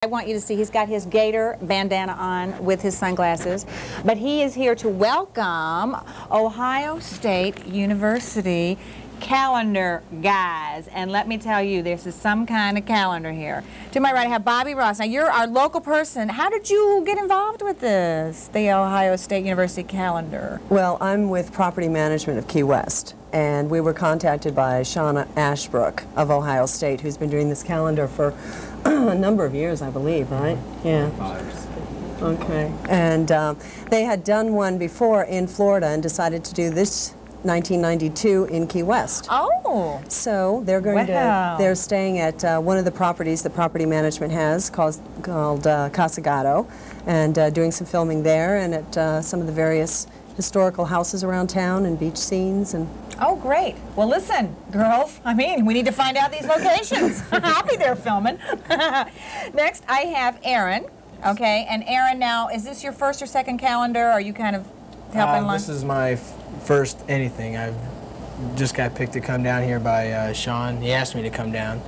I want you to see he's got his gator bandana on with his sunglasses, but he is here to welcome Ohio State University calendar guys. And let me tell you, this is some kind of calendar here. To my right, I have Bobby Ross. Now, you're our local person. How did you get involved with this, the Ohio State University calendar? Well, I'm with Property Management of Key West, and we were contacted by Shauna Ashbrook of Ohio State, who's been doing this calendar for a number of years, I believe, right? Yeah. 5. Okay. And they had done one before in Florida and decided to do this 1992 in Key West. Oh. So they're going to, they're staying at one of the properties that Property Management has called Casa Gato, and doing some filming there and at some of the various historical houses around town and beach scenes. And oh, great. Well, listen, girls, I mean, we need to find out these locations. I'll be there filming. Next, I have Aaron. Okay, and Aaron, now, is this your first or second calendar? Or are you kind of helping along? This is my first anything. I've just got picked to come down here by Sean. He asked me to come down,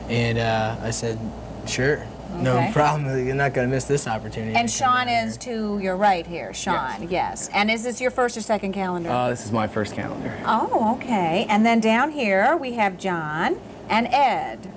and I said, sure. Okay. No problem. You're not going to miss this opportunity. And Sean is to your right here, Sean, yes. And is this your first or second calendar? This is my first calendar. Oh, okay. And then down here we have John and Ed.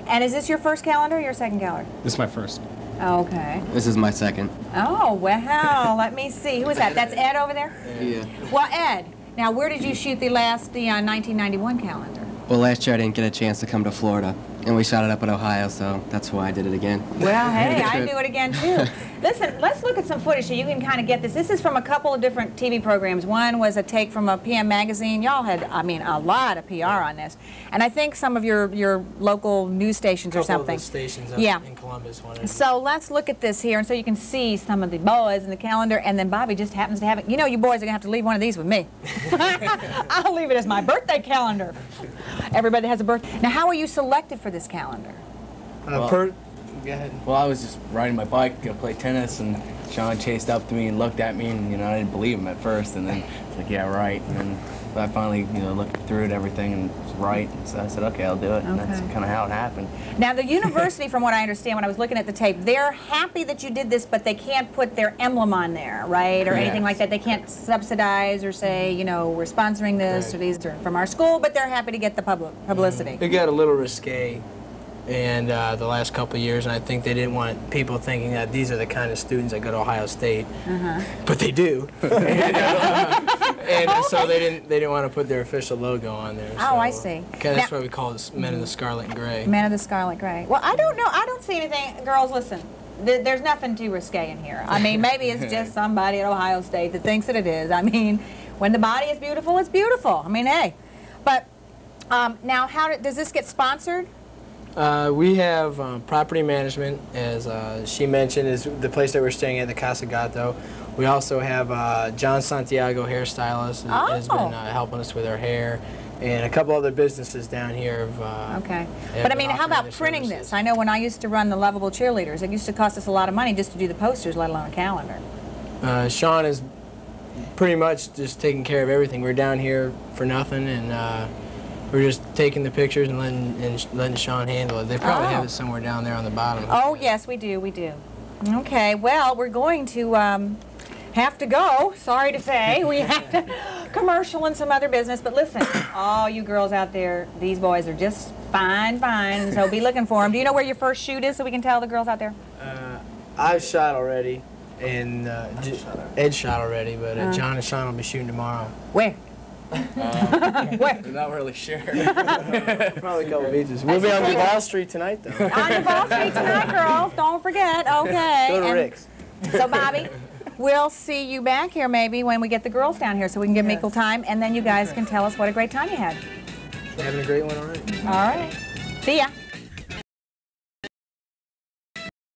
And is this your first calendar or your second calendar? This is my first. Okay. This is my second. Oh, wow. Let me see. Who is that? That's Ed over there? Yeah. Well, Ed, now where did you shoot the 1991 calendar? Well, last year I didn't get a chance to come to Florida, and we shot it up in Ohio, so that's why I did it again. Well, hey, I'd do it again, too. Listen, let's look at some footage so you can kind of get this. This is from a couple of different TV programs. One was a take from a PM magazine. Y'all had, I mean, a lot of PR on this. And I think some of your local news stations or something. Of the stations up in Columbus. So let's look at this here, and so you can see some of the boys in the calendar, and then Bobby just happens to have it. You know, you boys are going to have to leave one of these with me. I'll leave it as my birthday calendar. Everybody has a birthday. Now, how were you selected for this calendar? Go ahead. Well, I was just riding my bike, gonna play tennis, and Sean chased up to me and looked at me, and I didn't believe him at first, and then it's like, yeah, right. And then I finally, looked through it, everything, and it was right. And so I said, okay, I'll do it. And that's kind of how it happened. Now, the university, from what I understand, when I was looking at the tape, they're happy that you did this, but they can't put their emblem on there, right, or anything like that. They can't subsidize or say, we're sponsoring this or these are from our school, but they're happy to get the publicity. It got a little risque and the last couple of years, and I think they didn't want people thinking that these are the kind of students that go to Ohio State, but they do. And so they didn't want to put their official logo on there. Oh, I see. That's why we call it Men in the Scarlet and Gray. Men in the Scarlet Gray. Well, I don't know. I don't see anything. Girls, listen. There's nothing too risque in here. I mean, maybe it's just somebody at Ohio State that thinks that it is. I mean, when the body is beautiful, it's beautiful. I mean, hey. But now, does this get sponsored? We have Property Management, as she mentioned, is the place that we're staying at, the Casa Gato. We also have John Santiago, hairstylist, has been helping us with our hair, and a couple other businesses down here. Okay. But I mean, how about printing this? I know when I used to run the Lovable Cheerleaders, it used to cost us a lot of money just to do the posters, let alone a calendar. Sean is pretty much just taking care of everything. We're down here for nothing, and we're just taking the pictures and letting Sean handle it. They probably have it somewhere down there on the bottom. Oh, yes, we do. We do. Okay. Well, we're going to have to go. Sorry to say. We have to commercial and some other business. But listen, all you girls out there, these boys are just fine, fine. So be looking for them. Do you know where your first shoot is so we can tell the girls out there? I've shot already, and Ed shot already, but John and Sean will be shooting tomorrow. Where? Where? I'm not really sure. Probably a couple beaches. We'll be on Duval Street tonight, though. On Duval Street tonight, girls. Don't forget. Okay. Go to Rick's. So, Bobby, we'll see you back here maybe when we get the girls down here so we can give them equal time, and then you guys can tell us what a great time you had. Having a great one, all right. All right. See ya.